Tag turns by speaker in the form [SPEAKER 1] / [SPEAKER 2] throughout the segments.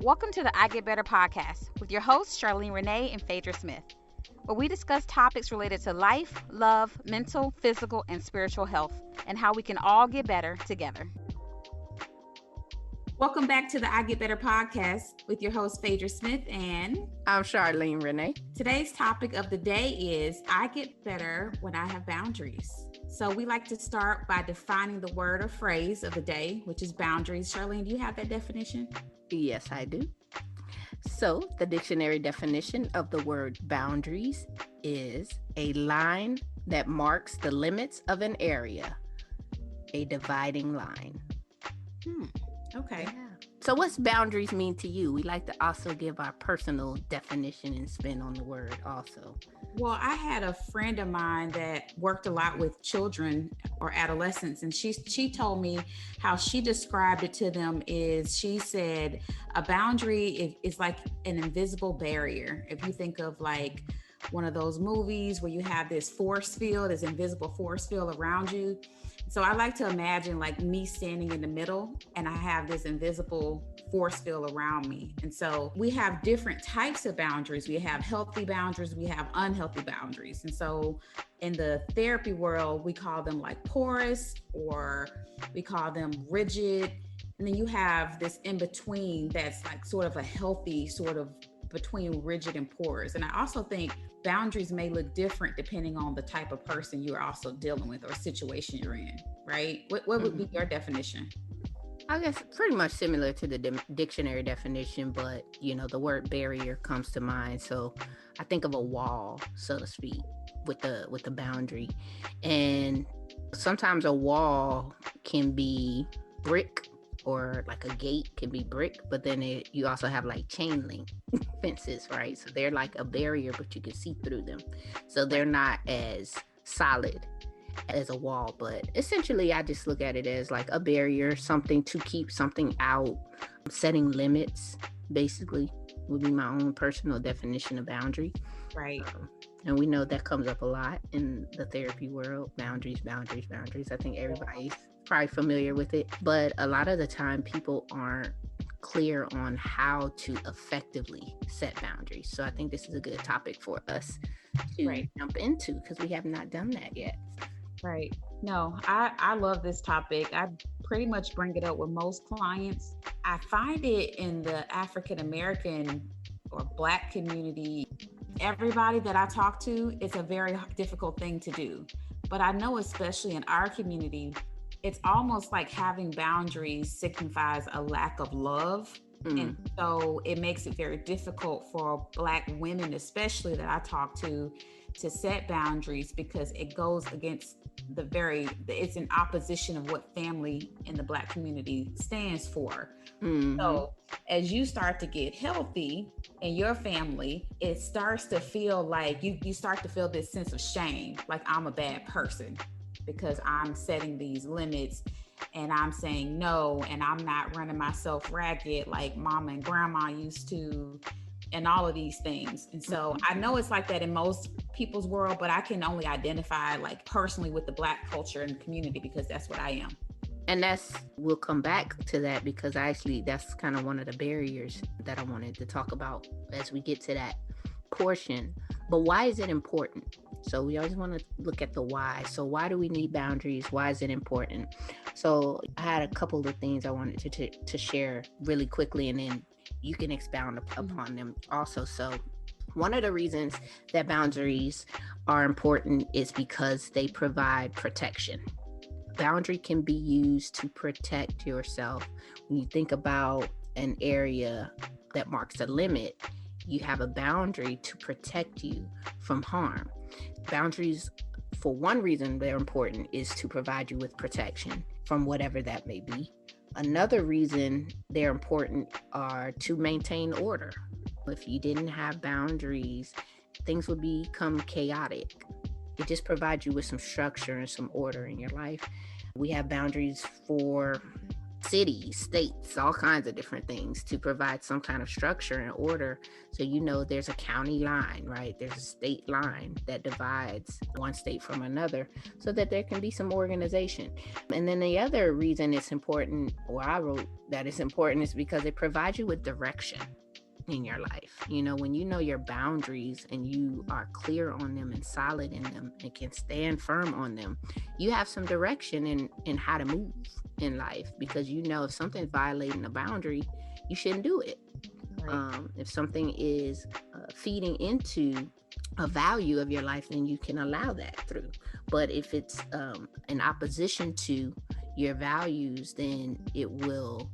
[SPEAKER 1] Welcome to the I Get Better podcast with your hosts, Charlene Renee and Phaedra Smith, where we discuss topics related to life, love, mental, physical, and spiritual health, and how we can all get better together. Welcome back to the I Get Better podcast with your host, Phaedra Smith, and
[SPEAKER 2] I'm Charlene Renee.
[SPEAKER 1] Today's topic of the day is I get better when I have boundaries. So we like to start by defining the word or phrase of the day, which is boundaries. Charlene, do you have that definition?
[SPEAKER 2] Yes, I do. So the dictionary definition of the word boundaries is a line that marks the limits of an area, a dividing line.
[SPEAKER 1] Okay.
[SPEAKER 2] Yeah. So what's boundaries mean to you? We like to also give our personal definition and spin on the word also.
[SPEAKER 1] Well, I had a friend of mine that worked a lot with children or adolescents, and she told me how she described it to them is she said a boundary is like an invisible barrier. If you think of like one of those movies where you have this invisible force field around you. So I like to imagine like me standing in the middle and I have this invisible force field around me. And so we have different types of boundaries. We have healthy boundaries, we have unhealthy boundaries. And so in the therapy world, we call them like porous, or we call them rigid. And then you have this in between that's like sort of a healthy sort of between rigid and porous. And I also think boundaries may look different depending on the type of person you're also dealing with or situation you're in, right? What would be your definition?
[SPEAKER 2] I guess pretty much similar to the dictionary definition, but the word barrier comes to mind. So I think of a wall, so to speak, with the boundary. And sometimes a wall can be brick, or like a gate can be brick, but then you also have like chain link fences, right? So they're like a barrier, but you can see through them. So they're not as solid as a wall, but essentially I just look at it as like a barrier, something to keep something out, setting limits, basically would be my own personal definition of boundary.
[SPEAKER 1] Right.
[SPEAKER 2] And we know that comes up a lot in the therapy world, boundaries. I think everybody's probably familiar with it, but a lot of the time people aren't clear on how to effectively set boundaries. So I think this is a good topic for us to jump into because we have not done that yet.
[SPEAKER 1] Right. No, I love this topic. I pretty much bring it up with most clients. I find it in the African American or Black community, everybody that I talk to, it's a very difficult thing to do. But I know especially in our community, it's almost like having boundaries signifies a lack of love. And so it makes it very difficult for Black women, especially that I talk to set boundaries because it goes against it's in opposition of what family in the Black community stands for. So as you start to get healthy in your family, it starts to feel like you start to feel this sense of shame, like I'm a bad person because I'm setting these limits and I'm saying no, and I'm not running myself ragged like mama and grandma used to, and all of these things. And so I know it's like that in most people's world, but I can only identify like personally with the Black culture and community because that's what I am.
[SPEAKER 2] And we'll come back to that because actually that's kind of one of the barriers that I wanted to talk about as we get to that portion. But why is it important? So we always want to look at the why. So why do we need boundaries? Why is it important? So I had a couple of things I wanted to share really quickly, and then you can expound upon them also. So one of the reasons that boundaries are important is because they provide protection. Boundary can be used to protect yourself. When you think about an area that marks a limit, you have a boundary to protect you from harm. Boundaries, for one reason they're important, is to provide you with protection from whatever that may be. Another reason they're important are to maintain order. If you didn't have boundaries, things would become chaotic. It just provides you with some structure and some order in your life. We have boundaries for cities, states, all kinds of different things to provide some kind of structure and order. So, there's a county line, right? There's a state line that divides one state from another so that there can be some organization. And then the other reason it's important, or I wrote that it's important, is because it provides you with direction in your life. When you know your boundaries and you are clear on them and solid in them and can stand firm on them, you have some direction in how to move in life, because if something's violating a boundary, you shouldn't do it. Right. If something is feeding into a value of your life, then you can allow that through. But if it's in opposition to your values, then it will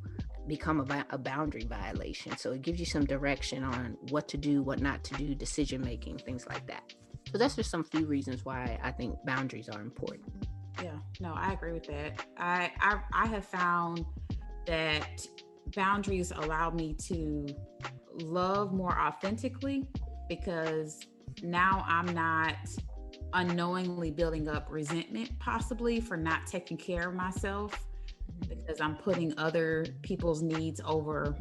[SPEAKER 2] become a boundary violation. So it gives you some direction on what to do, what not to do, decision making, things like that. So that's just some few reasons why I think boundaries are important.
[SPEAKER 1] Yeah, no, I agree with that. I have found that boundaries allow me to love more authentically, because now I'm not unknowingly building up resentment, possibly for not taking care of myself, because I'm putting other people's needs over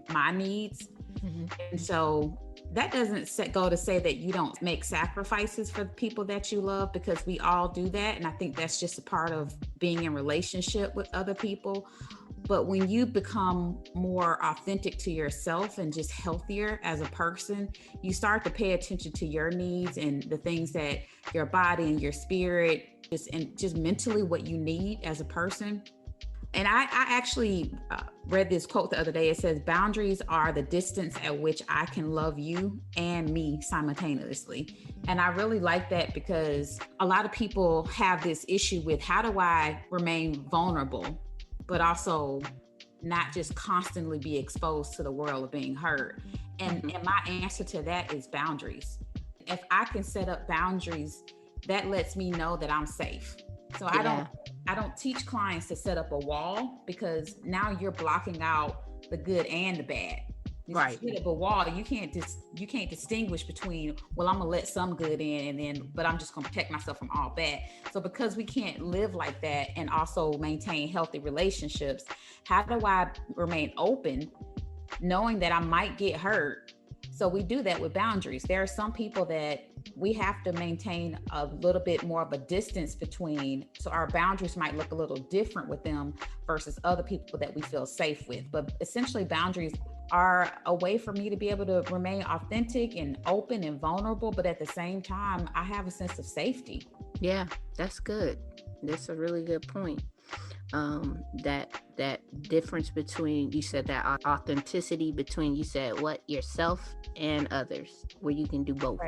[SPEAKER 1] my needs. Mm-hmm. And so that doesn't go to say that you don't make sacrifices for the people that you love, because we all do that. And I think that's just a part of being in relationship with other people. But when you become more authentic to yourself and just healthier as a person, you start to pay attention to your needs and the things that your body and your spirit just mentally what you need as a person. And I actually read this quote the other day. It says, boundaries are the distance at which I can love you and me simultaneously. And I really like that, because a lot of people have this issue with, how do I remain vulnerable, but also not just constantly be exposed to the world of being hurt? And my answer to that is boundaries. If I can set up boundaries, that lets me know that I'm safe. So I don't teach clients to set up a wall, because now you're blocking out the good and the bad. Right. You set up a wall, you can't distinguish between, well, I'm gonna let some good in, but I'm just gonna protect myself from all bad. So because we can't live like that and also maintain healthy relationships, how do I remain open, knowing that I might get hurt? So we do that with boundaries. There are some people that we have to maintain a little bit more of a distance between. So our boundaries might look a little different with them versus other people that we feel safe with. But essentially, boundaries are a way for me to be able to remain authentic and open and vulnerable. But at the same time, I have a sense of safety.
[SPEAKER 2] Yeah, that's good. That's a really good point. That difference between, you said that authenticity between, you said what, yourself and others, where you can do both.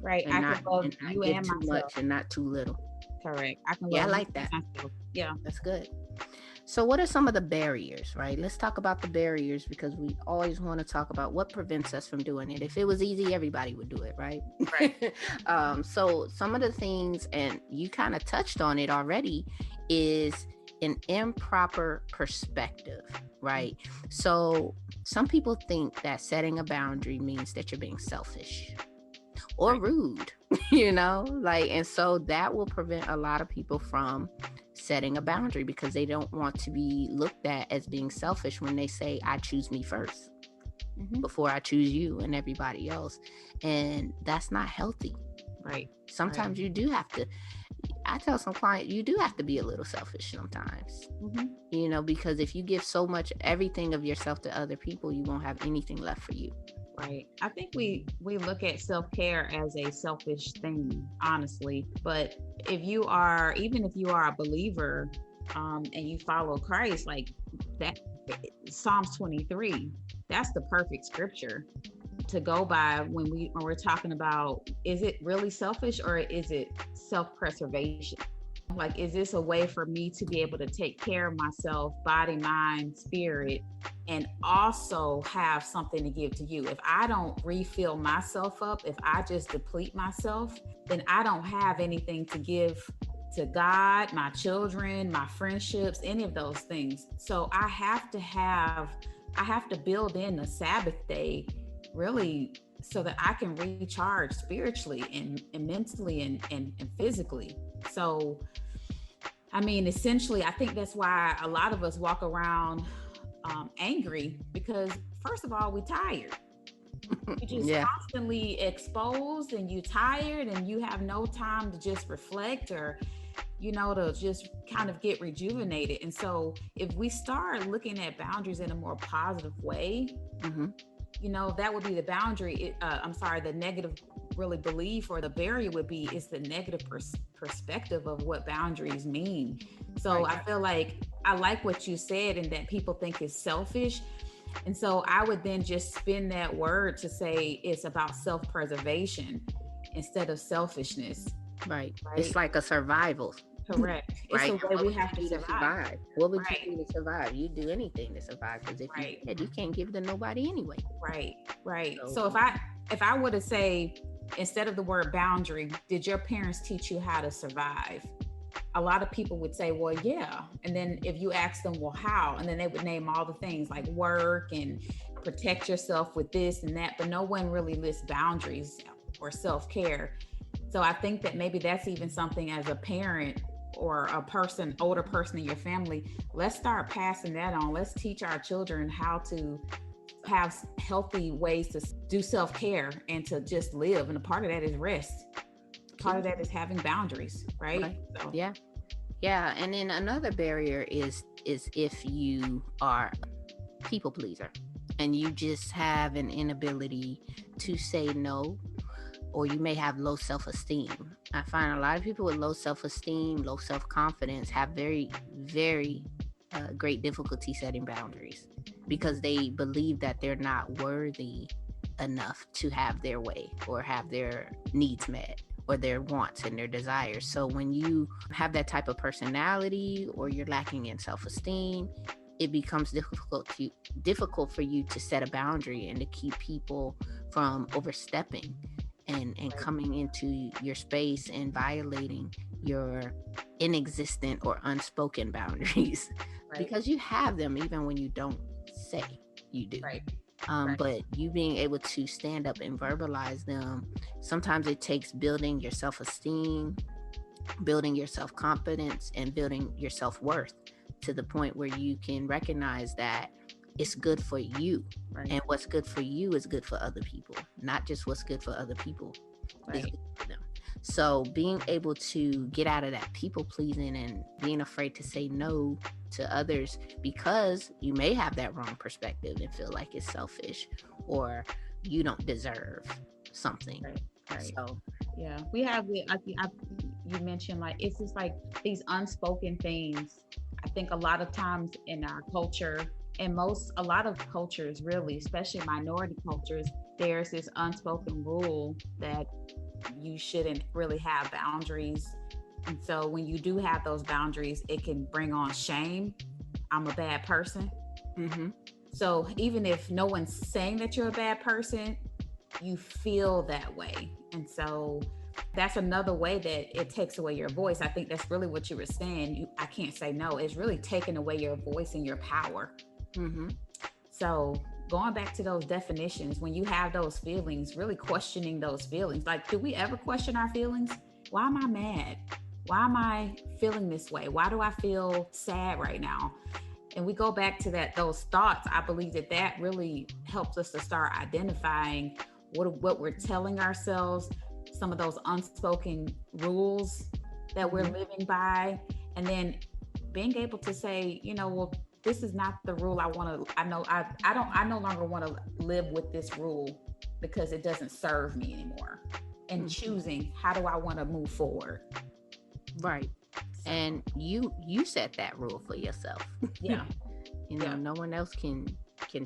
[SPEAKER 1] Right.
[SPEAKER 2] And I can love you and myself. Too much and not too little.
[SPEAKER 1] Correct. I can love
[SPEAKER 2] I like that.
[SPEAKER 1] Myself. Yeah.
[SPEAKER 2] That's good. So what are some of the barriers, right? Let's talk about the barriers, because we always want to talk about what prevents us from doing it. If it was easy, everybody would do it, right?
[SPEAKER 1] Right.
[SPEAKER 2] So some of the things, and you kind of touched on it already, is an improper perspective, right? So some people think that setting a boundary means that you're being selfish or rude, and so that will prevent a lot of people from setting a boundary, because they don't want to be looked at as being selfish when they say, I choose me first before I choose you and everybody else. And that's not healthy.
[SPEAKER 1] Right.
[SPEAKER 2] Sometimes you do have to, I tell some clients, you do have to be a little selfish sometimes, because if you give so much, everything of yourself to other people, you won't have anything left for you.
[SPEAKER 1] Right. I think we look at self-care as a selfish thing, honestly. But even if you are a believer, and you follow Christ, like that, Psalms 23, that's the perfect scripture to go by when we're talking about, is it really selfish or is it self-preservation? Like, is this a way for me to be able to take care of myself, body, mind, spirit, and also have something to give to you? If I don't refill myself up, if I just deplete myself, then I don't have anything to give to God, my children, my friendships, any of those things. So I have to build in a Sabbath day, really, so that I can recharge spiritually and mentally and physically. So I mean, essentially, I think that's why a lot of us walk around angry because, first of all, we're tired. You're just
[SPEAKER 2] Yeah.
[SPEAKER 1] constantly exposed and you're tired and you have no time to just reflect or, to just kind of get rejuvenated. And so, if we start looking at boundaries in a more positive way,
[SPEAKER 2] Mm-hmm.
[SPEAKER 1] that would be the boundary. I'm sorry, the negative really belief or the barrier would be it's the negative perspective of what boundaries mean. So
[SPEAKER 2] Right.
[SPEAKER 1] I feel like I like what you said and that people think it's selfish. And so I would then just spin that word to say it's about self-preservation instead of selfishness,
[SPEAKER 2] Right. It's
[SPEAKER 1] right?
[SPEAKER 2] like a survival.
[SPEAKER 1] Correct. It's
[SPEAKER 2] Right.
[SPEAKER 1] the
[SPEAKER 2] And
[SPEAKER 1] way
[SPEAKER 2] what
[SPEAKER 1] we
[SPEAKER 2] would
[SPEAKER 1] have
[SPEAKER 2] you
[SPEAKER 1] to
[SPEAKER 2] do to
[SPEAKER 1] survive.
[SPEAKER 2] survive? What would you
[SPEAKER 1] Right,
[SPEAKER 2] do to survive? You do anything to survive, because if you
[SPEAKER 1] right,
[SPEAKER 2] did, you can't give it to nobody anyway.
[SPEAKER 1] right, right.
[SPEAKER 2] So
[SPEAKER 1] So if I were to say instead of the word boundary, did your parents teach you how to survive? A lot of people would say, well, yeah. And then if you ask them, well, how? And then they would name all the things like work and protect yourself with this and that, but no one really lists boundaries or self-care. So I think that maybe that's even something as a parent or a person, older person in your family, let's start passing that on. Let's teach our children how to have healthy ways to do self-care and to just live. And a part of that is rest. Part
[SPEAKER 2] key.
[SPEAKER 1] of that is having boundaries, right?
[SPEAKER 2] Right.
[SPEAKER 1] So
[SPEAKER 2] Yeah. Yeah. And then another barrier is if you are a people pleaser and you just have an inability to say no, or you may have low self-esteem. I find a lot of people with low self-esteem, low self-confidence have very, very great difficulty setting boundaries because they believe that they're not worthy enough to have their way or have their needs met or their wants and their desires. So when you have that type of personality or you're lacking in self-esteem, it becomes difficult for you to set a boundary and to keep people from overstepping and
[SPEAKER 1] right,
[SPEAKER 2] coming into your space and violating your inexistent or unspoken boundaries
[SPEAKER 1] right,
[SPEAKER 2] because you have them even when you don't say you do.
[SPEAKER 1] right, right,
[SPEAKER 2] But you being able to stand up and verbalize them, sometimes it takes building your self-esteem, building your self-confidence, and building your self-worth to the point where you can recognize that it's good for you.
[SPEAKER 1] right,
[SPEAKER 2] And what's good for you is good for other people, not just what's good for other people is
[SPEAKER 1] right,
[SPEAKER 2] good for them. So being able to get out of that people pleasing and being afraid to say no to others because you may have that wrong perspective and feel like it's selfish or you don't deserve something.
[SPEAKER 1] right, right.
[SPEAKER 2] So
[SPEAKER 1] Yeah, we have the. You mentioned like it's just like these unspoken things. I think a lot of times in our culture, and a lot of cultures, really, especially minority cultures, there's this unspoken rule that you shouldn't really have boundaries. And so when you do have those boundaries, it can bring on shame. I'm a bad person.
[SPEAKER 2] mm-hmm.
[SPEAKER 1] So even if no one's saying that you're a bad person, you feel that way. And so that's another way that it takes away your voice. I think that's really what you were saying. I can't say no. It's really taking away your voice and your power.
[SPEAKER 2] Mm-hmm.
[SPEAKER 1] So going back to those definitions, when you have those feelings, really questioning those feelings. Like, do we ever question our feelings? Why am I mad? Why am I feeling this way? Why do I feel sad right now? And we go back to those thoughts. I believe that really helps us to start identifying what we're telling ourselves, some of those unspoken rules that we're living by, and then being able to say, well, this is not the rule I want to. I no longer want to live with this rule because it doesn't serve me anymore. And choosing how do I want to move forward.
[SPEAKER 2] Right.
[SPEAKER 1] So,
[SPEAKER 2] And you set that rule for yourself.
[SPEAKER 1] yeah, yeah,
[SPEAKER 2] No one else can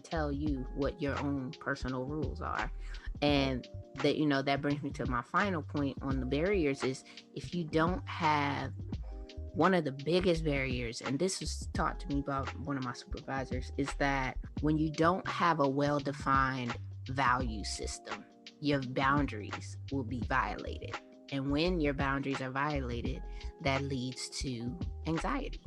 [SPEAKER 2] tell you what your own personal rules are. And that brings me to my final point on the barriers is if you don't have one of the biggest barriers, and this was taught to me by one of my supervisors, is that when you don't have a well-defined value system, your boundaries will be violated. And when your boundaries are violated, that leads to anxiety.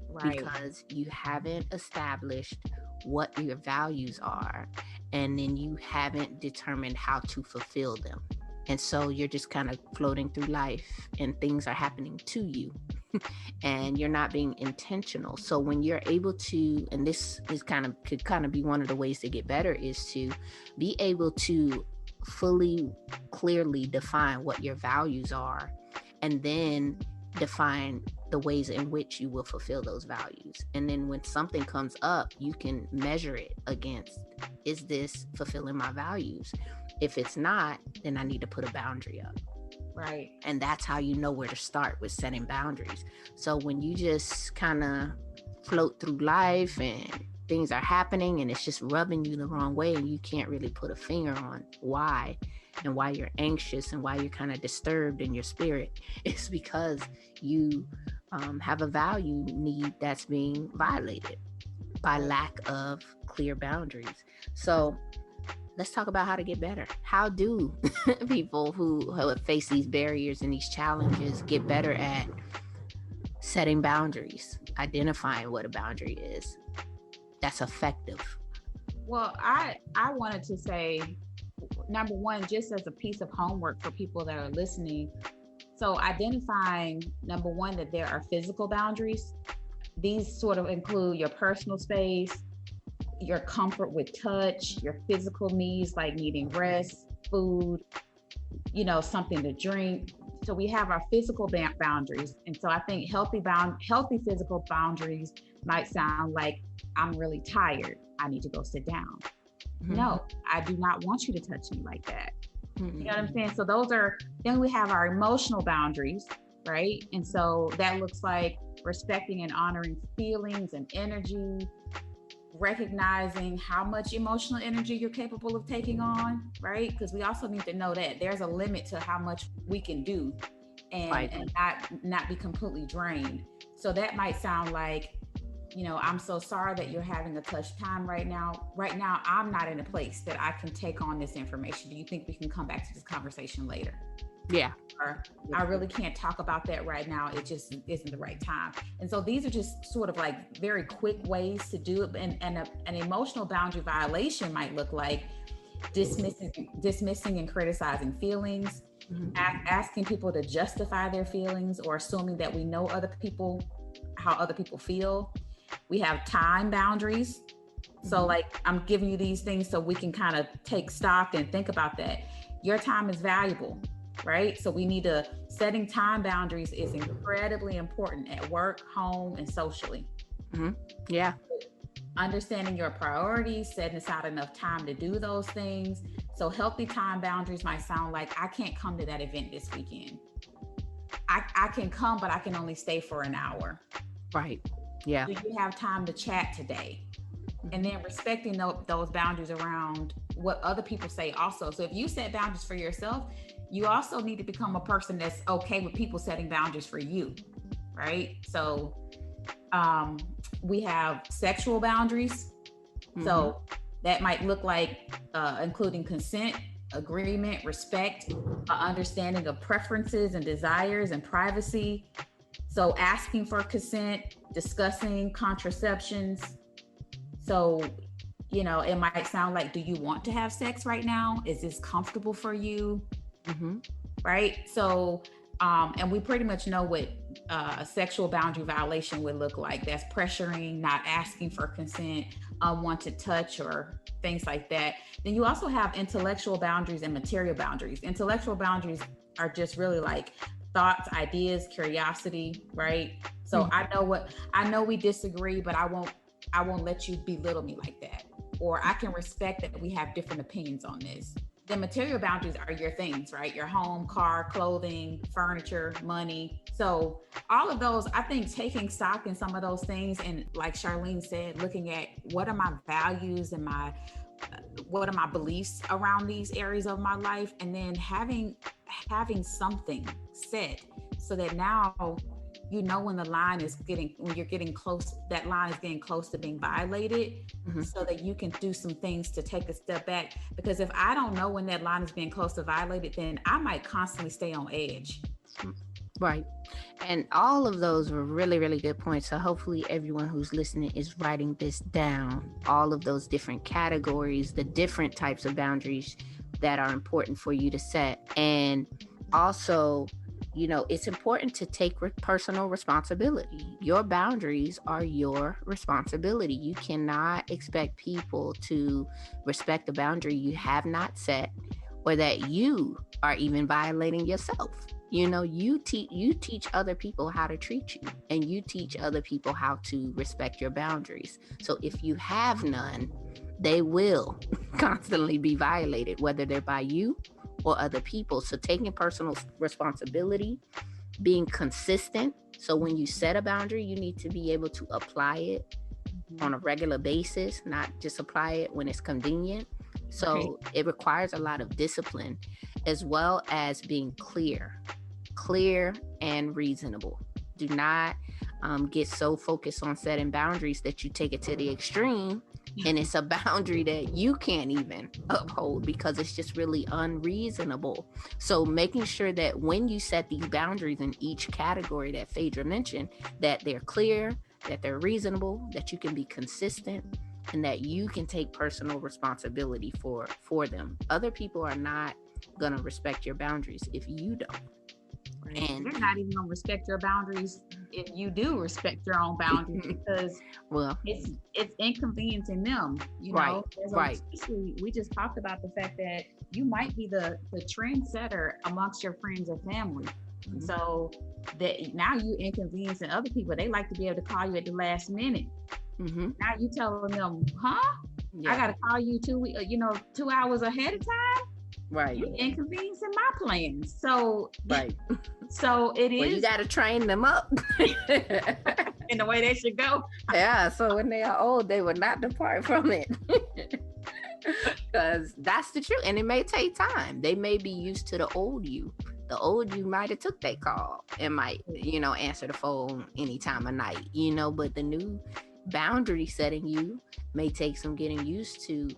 [SPEAKER 1] right,
[SPEAKER 2] Because you haven't established what your values are, and then you haven't determined how to fulfill them. And so you're just kind of floating through life and things are happening to you and you're not being intentional. So when you're able to, and this is could kind of be one of the ways to get better, is to be able to fully, clearly define what your values are, and then define the ways in which you will fulfill those values. And then when something comes up, you can measure it against, is this fulfilling my values? If it's not, then I need to put a boundary up.
[SPEAKER 1] Right.
[SPEAKER 2] And that's how you know where to start with setting boundaries. So when you just kind of float through life and things are happening and it's just rubbing you the wrong way, and you can't really put a finger on why, and why you're anxious and why you're kind of disturbed in your spirit, it's because you have a value need that's being violated by lack of clear boundaries. So let's talk about how to get better. How do people who have faced these barriers and these challenges get better at setting boundaries, identifying what a boundary is that's effective?
[SPEAKER 1] Well, I wanted to say, number one, just as a piece of homework for people that are listening. So identifying, number one, that there are physical boundaries. These sort of include your personal space, your comfort with touch, your physical needs like needing rest, food, something to drink. So we have our physical boundaries. And so I think healthy physical boundaries might sound like, I'm really tired, I need to go sit down. Mm-hmm. No, I do not want you to touch me like that. Mm-hmm. You know what I'm saying? So then we have our emotional boundaries, right? And so that looks like respecting and honoring feelings and energy, recognizing how much emotional energy you're capable of taking on, right? Because we also need to know that there's a limit to how much we can do and not be completely drained. So that might sound like, I'm so sorry that you're having a tough time right now. Right now, I'm not in a place that I can take on this information. Do you think we can come back to this conversation later?
[SPEAKER 2] Yeah.
[SPEAKER 1] Or I really can't talk about that right now. It just isn't the right time. And so these are just sort of like very quick ways to do it. And an emotional boundary violation might look like dismissing and criticizing feelings, mm-hmm. asking people to justify their feelings, or assuming that we know how other people feel. We have time boundaries. So like, I'm giving you these things so we can kind of take stock and think about that. Your time is valuable, right? So setting time boundaries is incredibly important at work, home, and socially.
[SPEAKER 2] Mm-hmm. Yeah.
[SPEAKER 1] Understanding your priorities, setting aside enough time to do those things. So healthy time boundaries might sound like, I can't come to that event this weekend. I can come, but I can only stay for an hour.
[SPEAKER 2] Right. Yeah.
[SPEAKER 1] Do you have time to chat today? And then respecting those boundaries around what other people say also. So if you set boundaries for yourself, you also need to become a person that's okay with people setting boundaries for you, right? So we have sexual boundaries. Mm-hmm. So that might look like including consent, agreement, respect, understanding of preferences and desires, and privacy. So asking for consent, discussing contraceptions. So, it might sound like, do you want to have sex right now? Is this comfortable for you? Mm-hmm. Right? So, and we pretty much know what a sexual boundary violation would look like. That's pressuring, not asking for consent, unwanted touch, or things like that. Then you also have intellectual boundaries and material boundaries. Intellectual boundaries are just really like thoughts, ideas, curiosity, right? So mm-hmm. I know we disagree, but I won't let you belittle me like that. Or I can respect that we have different opinions on this. The material boundaries are your things, right? Your home, car, clothing, furniture, money. So all of those, I think taking stock in some of those things, and like Charlene said, looking at what are my values and what are my beliefs around these areas of my life, and then having something set so that now when you're getting close, that line is getting close to being violated, mm-hmm. so that you can do some things to take a step back. Because if I don't know when that line is being close to violated, then I might constantly stay on edge.
[SPEAKER 2] Right. And all of those were really, really good points. So hopefully everyone who's listening is writing this down, all of those different categories, the different types of boundaries that are important for you to set. And also you know, it's important to take personal responsibility. Your boundaries are your responsibility. You cannot expect people to respect the boundary you have not set, or that you are even violating yourself. You know, you teach other people how to treat you, and you teach other people how to respect your boundaries. So if you have none, they will constantly be violated, whether they're by you or other people. So taking personal responsibility, being consistent. So when you set a boundary, you need to be able to apply it on a regular basis, not just apply it when it's convenient. So it requires a lot of discipline, as well as being clear and reasonable. Do not get so focused on setting boundaries that you take it to the extreme, and it's a boundary that you can't even uphold because it's just really unreasonable. So making sure that when you set these boundaries in each category that Phaedra mentioned, that they're clear, that they're reasonable, that you can be consistent, and that you can take personal responsibility for them. Other people are not going to respect your boundaries if you don't.
[SPEAKER 1] And they're not even going to respect your boundaries if you do respect your own boundaries, because it's inconveniencing them, you know.
[SPEAKER 2] Right.
[SPEAKER 1] We just talked about the fact that you might be the trendsetter amongst your friends or family. Mm-hmm. So that now you inconveniencing other people. They like to be able to call you at the last minute. Mm-hmm. Now you telling them, I got to call you 2 hours ahead of time.
[SPEAKER 2] Right.
[SPEAKER 1] You're inconveniencing my plans. So so it is.
[SPEAKER 2] Well, you got to train them up
[SPEAKER 1] in the way they should go.
[SPEAKER 2] Yeah. So when they are old, they will not depart from it. Because that's the truth. And it may take time. They may be used to the old you. The old you might have took that call and might, answer the phone any time of night, but the new boundary setting you may take some getting used to,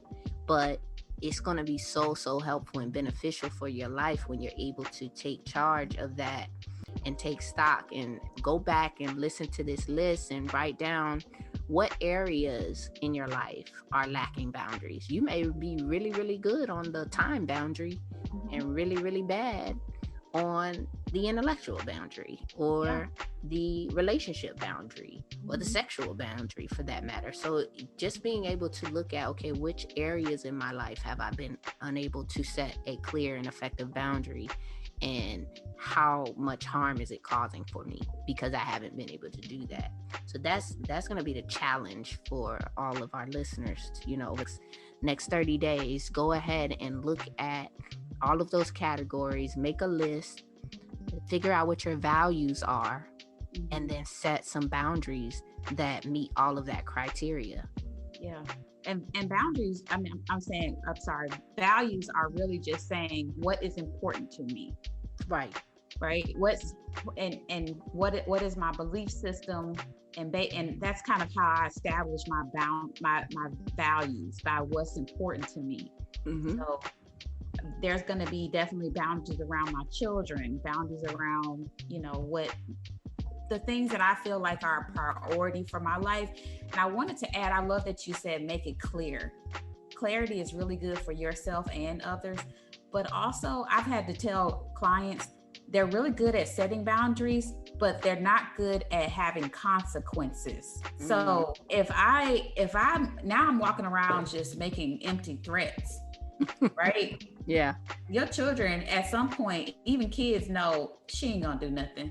[SPEAKER 2] but it's going to be so helpful and beneficial for your life when you're able to take charge of that and take stock and go back and listen to this list and write down what areas in your life are lacking boundaries. You may be really, really good on the time boundary and really, really bad on the intellectual boundary or the relationship boundary or the sexual boundary for that matter. So just being able to look at, okay, which areas in my life have I been unable to set a clear and effective boundary, and how much harm is it causing for me because I haven't been able to do that. So that's going to be the challenge for all of our listeners to, next 30 days, go ahead and look at all of those categories, make a list, figure out what your values are, and then set some boundaries that meet all of that criteria.
[SPEAKER 1] Yeah. And boundaries, values are really just saying what is important to me.
[SPEAKER 2] Right.
[SPEAKER 1] What is my belief system, and that's kind of how I establish my values, by what's important to me. Mm-hmm. So there's going to be definitely boundaries around my children, boundaries around, what the things that I feel like are a priority for my life. And I wanted to add, I love that you said, make it clear. Clarity is really good for yourself and others. But also I've had to tell clients, they're really good at setting boundaries, but they're not good at having consequences. Mm. So if I'm walking around just making empty threats, right?
[SPEAKER 2] Yeah.
[SPEAKER 1] Your children at some point, even kids know she ain't gonna do nothing.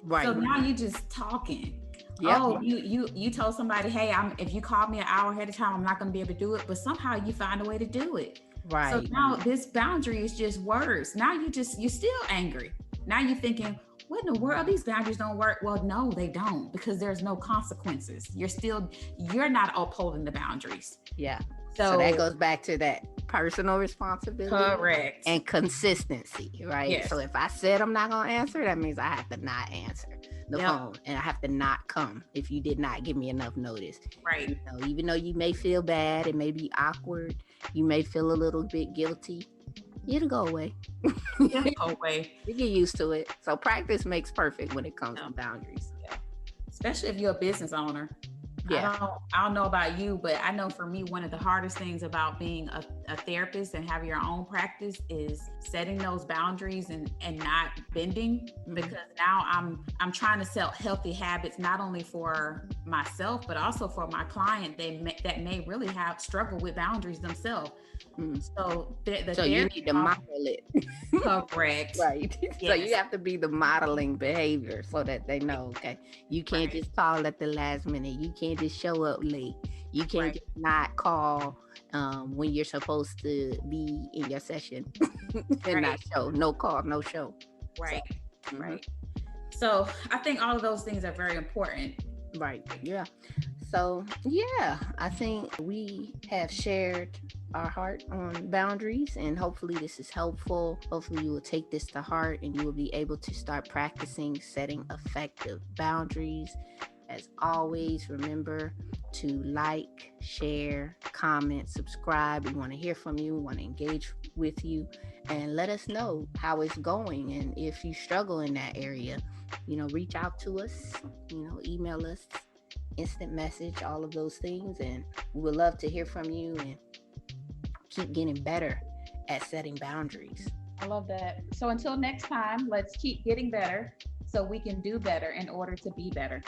[SPEAKER 2] Right.
[SPEAKER 1] So now you just talking.
[SPEAKER 2] Yep.
[SPEAKER 1] Oh, you told somebody, hey, if you called me an hour ahead of time, I'm not gonna be able to do it, but somehow you find a way to do it.
[SPEAKER 2] Right.
[SPEAKER 1] So now this boundary is just words. Now you're still angry. Now you're thinking, what in the world? These boundaries don't work. Well, no, they don't, because there's no consequences. You're not upholding the boundaries.
[SPEAKER 2] Yeah. So that goes back to that personal responsibility.
[SPEAKER 1] Correct.
[SPEAKER 2] And consistency, right?
[SPEAKER 1] Yes.
[SPEAKER 2] So if I said I'm not going to answer, that means I have to not answer the phone, and I have to not come if you did not give me enough notice.
[SPEAKER 1] Right.
[SPEAKER 2] Even though you may feel bad, it may be awkward, you may feel a little bit guilty, it'll go away.
[SPEAKER 1] It'll go away.
[SPEAKER 2] You get used to it. So practice makes perfect when it comes to boundaries.
[SPEAKER 1] Yeah. Especially if you're a business owner.
[SPEAKER 2] Yeah.
[SPEAKER 1] I don't know about you, but I know for me, one of the hardest things about being a therapist and have your own practice is setting those boundaries and not bending, because now I'm trying to set healthy habits, not only for myself, but also for my client that may really have struggle with boundaries themselves. So
[SPEAKER 2] so you need to model it.
[SPEAKER 1] Correct.
[SPEAKER 2] Right. Yes. So you have to be the modeling behavior so that they know, okay, you can't just call at the last minute. You can't just show up late. You can't just not call when you're supposed to be in your session and not show. No call, no show.
[SPEAKER 1] Right. So, right. So I think all of those things are very important.
[SPEAKER 2] Right. Yeah. So yeah, I think we have shared our heart on boundaries, and hopefully this is helpful. Hopefully you will take this to heart and you will be able to start practicing setting effective boundaries. As always, remember to like, share, comment, subscribe. We want to hear from you. We want to engage with you, and let us know how it's going. And if you struggle in that area, reach out to us, email us, instant message, all of those things. And we would love to hear from you and keep getting better at setting boundaries.
[SPEAKER 1] I love that. So until next time, let's keep getting better so we can do better in order to be better.